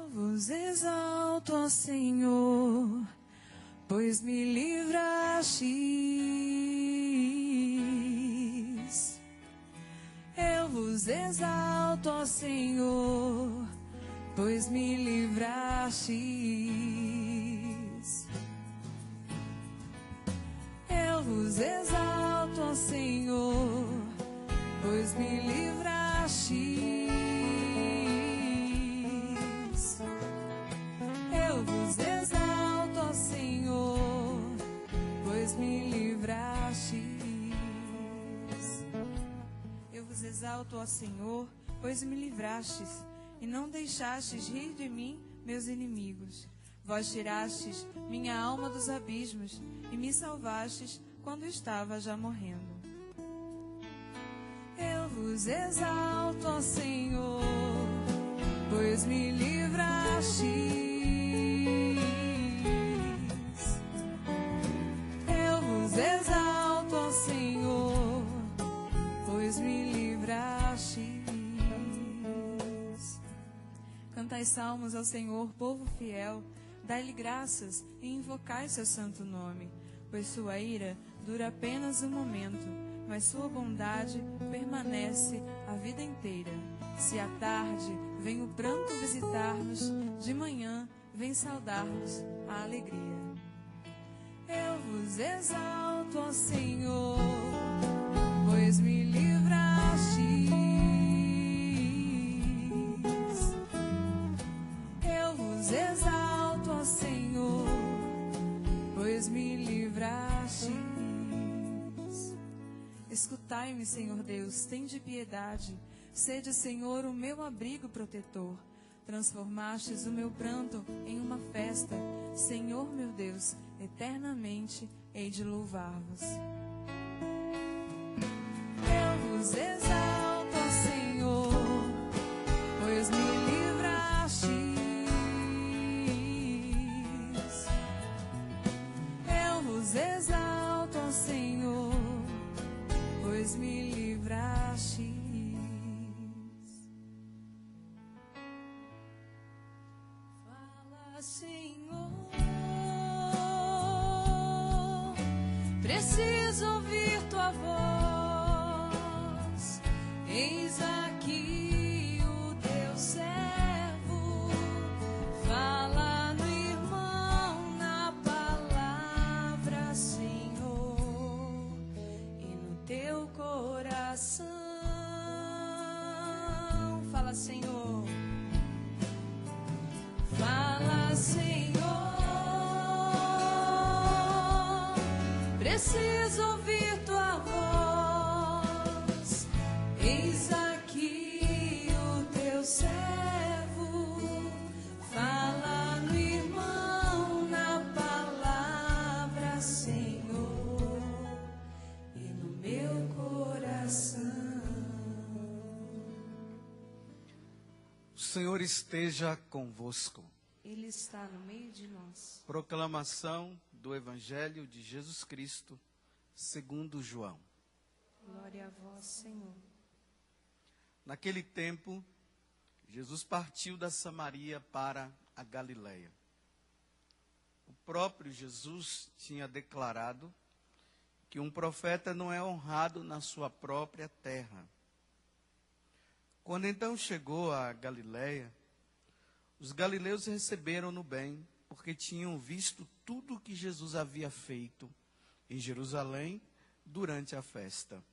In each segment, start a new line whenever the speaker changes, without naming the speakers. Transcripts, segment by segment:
vos exalto, ó Senhor, pois me livrastes. Eu vos exalto, ó Senhor, pois me livrastes. Eu vos exalto, ó Senhor, pois me livrastes. Eu vos exalto, ó Senhor, pois me livrastes. Eu vos exalto, ó Senhor, pois me livrastes, e não deixastes rir de mim meus inimigos. Vós tirastes minha alma dos abismos, e me salvastes quando estava já morrendo. Eu vos exalto, ó Senhor, pois me livrastes. Eu vos exalto, ó Senhor, pois me livrastes. Cantai salmos ao Senhor, povo fiel, dai-lhe graças e invocai seu santo nome, pois sua ira dura apenas um momento, mas sua bondade permanece a vida inteira. Se à tarde vem o pranto visitar-nos, de manhã vem saudar-nos a alegria. Eu vos exalto, ó Senhor, pois me livrastes. Eu vos exalto, ó Senhor, pois me livrastes. Escutai-me, Senhor Deus, tende piedade. Sede, Senhor, o meu abrigo protetor. Transformastes o meu pranto em uma festa. Senhor, meu Deus, eternamente hei de louvar-vos. Eu vos exalto, ó Senhor, pois me livrastes. Eu vos exalto, ó Senhor, pois me livrastes. Fala, Senhor, preciso ouvir tua voz. Eis aqui o teu servo. Fala no irmão, na palavra, Senhor, e no teu coração. Fala, Senhor. Fala, Senhor, preciso ouvir tua voz. Eis aqui o teu servo. Fala no irmão, na palavra, Senhor, e no meu coração.
O Senhor esteja convosco.
Ele está no meio de nós.
Proclamação do Evangelho de Jesus Cristo, segundo João.
Glória a vós, Senhor.
Naquele tempo, Jesus partiu da Samaria para a Galileia. O próprio Jesus tinha declarado que um profeta não é honrado na sua própria terra. Quando então chegou a Galileia, os galileus receberam-no bem, porque tinham visto tudo o que Jesus havia feito em Jerusalém durante a festa.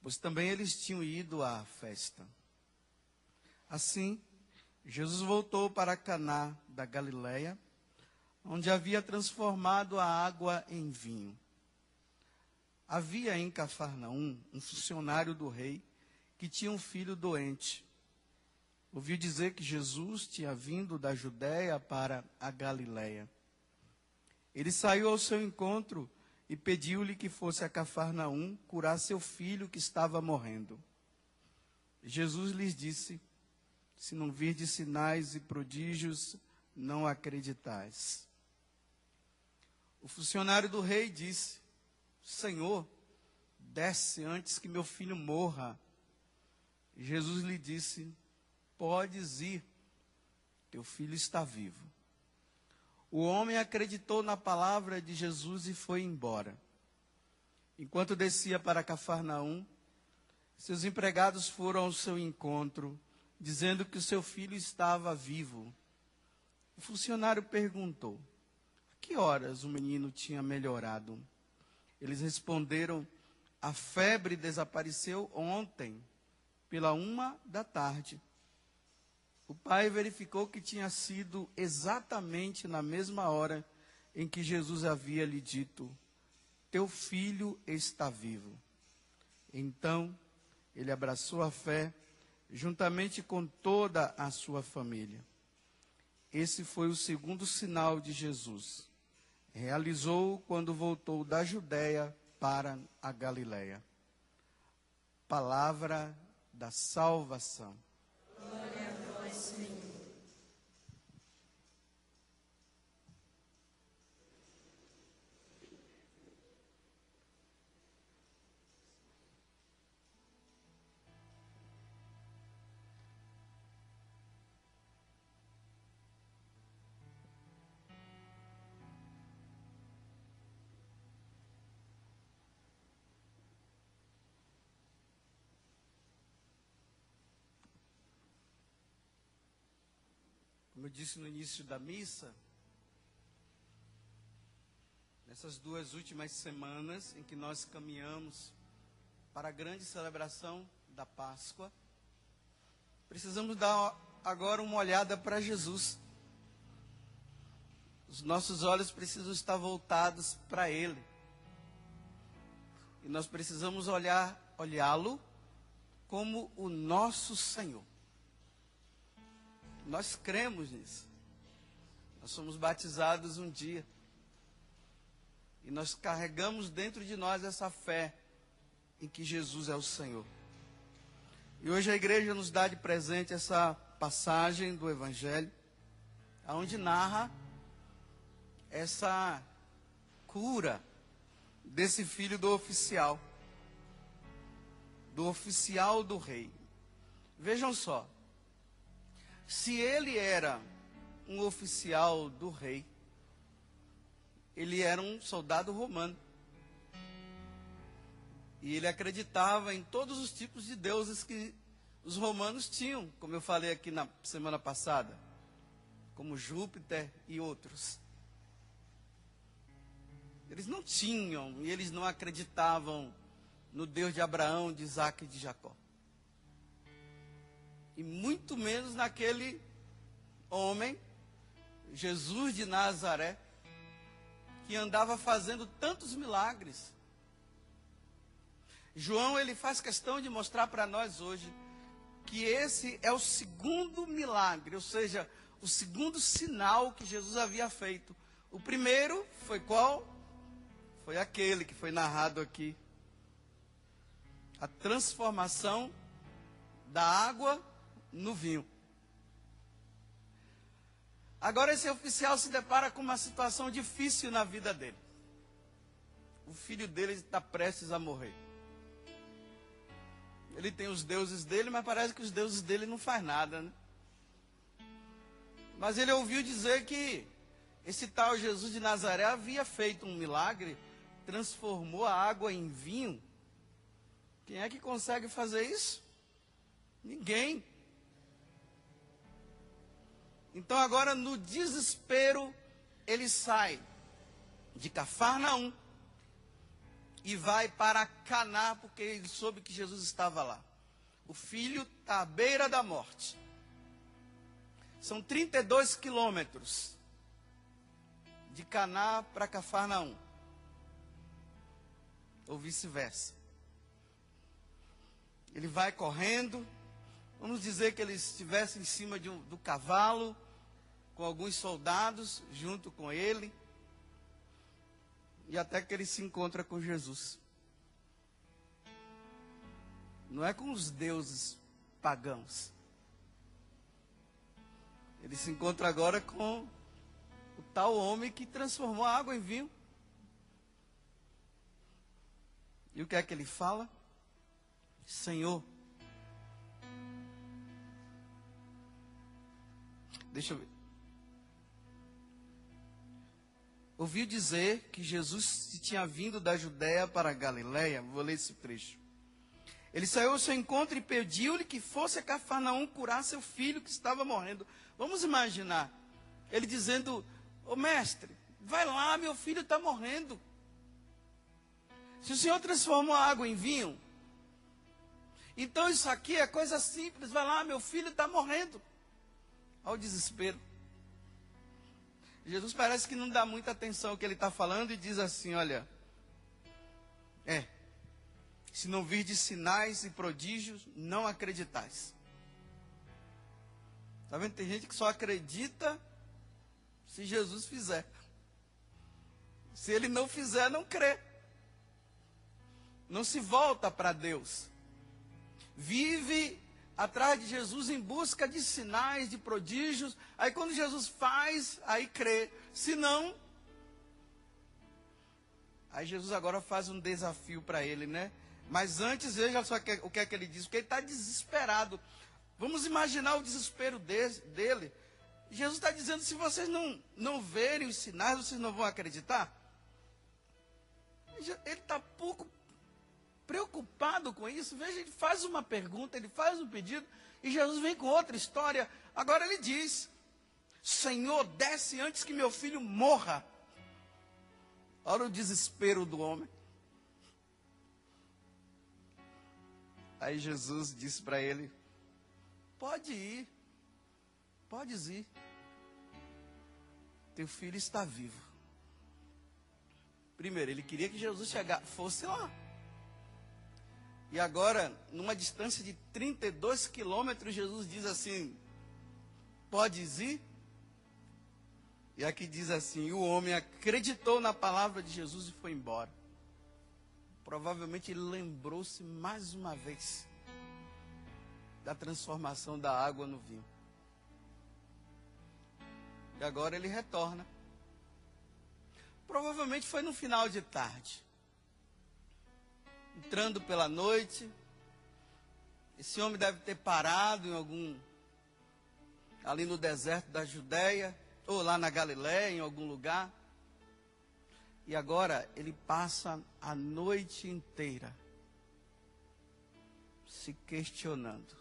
Pois também eles tinham ido à festa. Assim, Jesus voltou para Caná da Galileia, onde havia transformado a água em vinho. Havia em Cafarnaum um funcionário do rei que tinha um filho doente. Ouviu dizer que Jesus tinha vindo da Judéia para a Galileia. Ele saiu ao seu encontro e pediu-lhe que fosse a Cafarnaum curar seu filho que estava morrendo. Jesus lhes disse: se não virdes sinais e prodígios, não acreditais. O funcionário do rei disse: Senhor, desce antes que meu filho morra. Jesus lhe disse: podes ir, teu filho está vivo. O homem acreditou na palavra de Jesus e foi embora. Enquanto descia para Cafarnaum, seus empregados foram ao seu encontro, dizendo que o seu filho estava vivo. O funcionário perguntou: a que horas o menino tinha melhorado? Eles responderam: a febre desapareceu ontem, pela 1h. O pai verificou que tinha sido exatamente na mesma hora em que Jesus havia lhe dito: teu filho está vivo. Então, ele abraçou a fé, juntamente com toda a sua família. Esse foi o segundo sinal de Jesus. Realizou quando voltou da Judéia para a Galileia. Palavra da salvação.
Glória a vós, Senhor.
Como eu disse no início da missa, nessas 2 últimas semanas em que nós caminhamos para a grande celebração da Páscoa, precisamos dar agora uma olhada para Jesus. Os nossos olhos precisam estar voltados para Ele. E nós precisamos olhá-lo como o nosso Senhor. Nós cremos nisso. Nós somos batizados um dia. E nós carregamos dentro de nós essa fé em que Jesus é o Senhor. E hoje a igreja nos dá de presente essa passagem do Evangelho, onde narra essa cura desse filho do oficial do rei. Vejam só. Se ele era um oficial do rei, ele era um soldado romano. E ele acreditava em todos os tipos de deuses que os romanos tinham, como eu falei aqui na semana passada, como Júpiter e outros. Eles não tinham e eles não acreditavam no Deus de Abraão, de Isaac e de Jacó. E muito menos naquele homem, Jesus de Nazaré, que andava fazendo tantos milagres. João, ele faz questão de mostrar para nós hoje que esse é o segundo milagre, ou seja, o segundo sinal que Jesus havia feito. O primeiro foi qual? Foi aquele que foi narrado aqui. A transformação da água no vinho. Agora esse oficial se depara com uma situação difícil na vida dele. O filho dele está prestes a morrer. Ele tem os deuses dele, mas parece que os deuses dele não faz nada, né? Mas ele ouviu dizer que esse tal Jesus de Nazaré havia feito um milagre, transformou a água em vinho. Quem é que consegue fazer isso? Ninguém. Então agora no desespero, ele sai de Cafarnaum e vai para Caná, porque ele soube que Jesus estava lá. O filho está à beira da morte. São 32 quilômetros de Caná para Cafarnaum. Ou vice-versa. Ele vai correndo. Vamos dizer que ele estivesse em cima do cavalo, com alguns soldados junto com ele. E até que ele se encontra com Jesus. Não é com os deuses pagãos. Ele se encontra agora com o tal homem que transformou a água em vinho. E o que é que ele fala? Senhor, Deixa eu ver. Ouviu dizer que Jesus tinha vindo da Judéia para a Galiléia. Vou ler esse trecho. Ele saiu ao seu encontro e pediu-lhe que fosse a Cafarnaum curar seu filho que estava morrendo. Vamos imaginar ele dizendo: ô mestre, vai lá, meu filho está morrendo. Se o Senhor transformou a água em vinho, então isso aqui é coisa simples. Vai lá, meu filho está morrendo. Olha o desespero. Jesus parece que não dá muita atenção ao que ele está falando e diz assim: olha, se não virdes sinais e prodígios, não acreditais. Está vendo? Tem gente que só acredita se Jesus fizer. Se ele não fizer, não crê. Não se volta para Deus. Vive atrás de Jesus em busca de sinais, de prodígios. Aí quando Jesus faz, aí crê. Se não, aí Jesus agora faz um desafio para ele, né? Mas antes, veja só o que é que ele diz. Porque ele está desesperado. Vamos imaginar o desespero dele. Jesus está dizendo: se vocês não verem os sinais, vocês não vão acreditar. Ele está pouco preocupado com isso. Veja, ele faz uma pergunta, ele faz um pedido, e Jesus vem com outra história. Agora ele diz: Senhor, desce antes que meu filho morra. Olha o desespero do homem. Aí Jesus disse para ele: pode ir, podes ir, teu filho está vivo. Primeiro, ele queria que Jesus fosse lá. E agora, numa distância de 32 quilômetros, Jesus diz assim: podes ir? E aqui diz assim: o homem acreditou na palavra de Jesus e foi embora. Provavelmente ele lembrou-se mais uma vez da transformação da água no vinho. E agora ele retorna. Provavelmente foi no final de tarde. Entrando pela noite, esse homem deve ter parado ali no deserto da Judéia, ou lá na Galiléia, em algum lugar. E agora ele passa a noite inteira se questionando: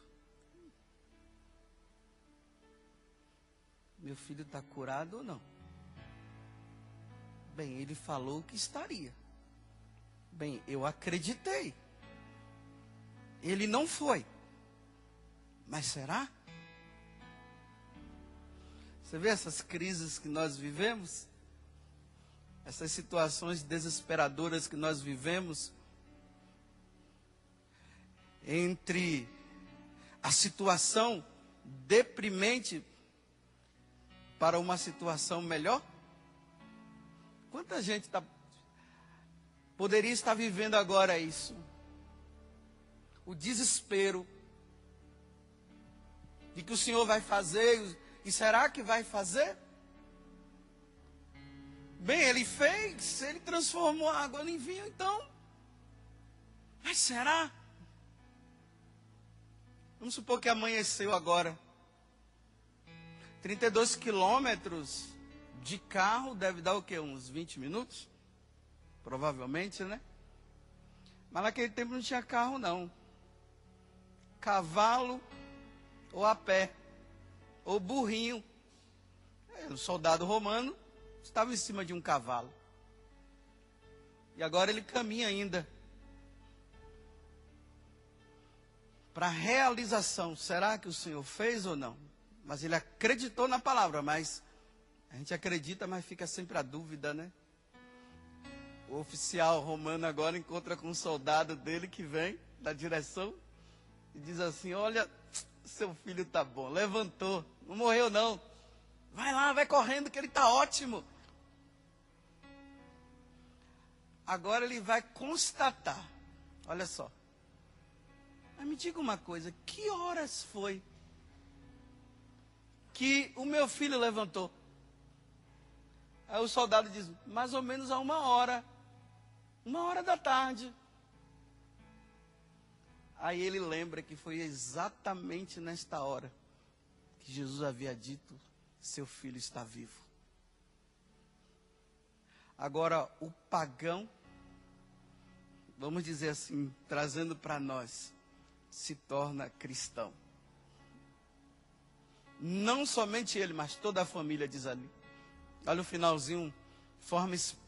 meu filho está curado ou não? Bem, ele falou que estaria. Bem, eu acreditei. Ele não foi. Mas será? Você vê essas crises que nós vivemos? Essas situações desesperadoras que nós vivemos? Entre a situação deprimente para uma situação melhor? Quanta gente poderia estar vivendo agora isso? O desespero de que o Senhor vai fazer, e será que vai fazer? Bem, ele fez, ele transformou a água em vinho, então. Mas será? Vamos supor que amanheceu agora. 32 quilômetros de carro deve dar o quê? Uns 20 minutos? Provavelmente, né? Mas naquele tempo não tinha carro, não. Cavalo ou a pé. Ou burrinho. O soldado romano estava em cima de um cavalo. E agora ele caminha ainda para a realização. Será que o Senhor fez ou não? Mas ele acreditou na palavra. Mas a gente acredita, mas fica sempre a dúvida, né? O oficial romano agora encontra com um soldado dele que vem da direção e diz assim: olha, seu filho está bom, levantou, não morreu não. Vai lá, vai correndo que ele está ótimo. Agora ele vai constatar. Olha só. Mas me diga uma coisa, que horas foi que o meu filho levantou? Aí o soldado diz: mais ou menos a 1h. 1h da tarde. Aí ele lembra que foi exatamente nesta hora que Jesus havia dito: seu filho está vivo. Agora, o pagão, vamos dizer assim, trazendo para nós, se torna cristão. Não somente ele, mas toda a família diz ali. Olha o finalzinho, forma esplêndida.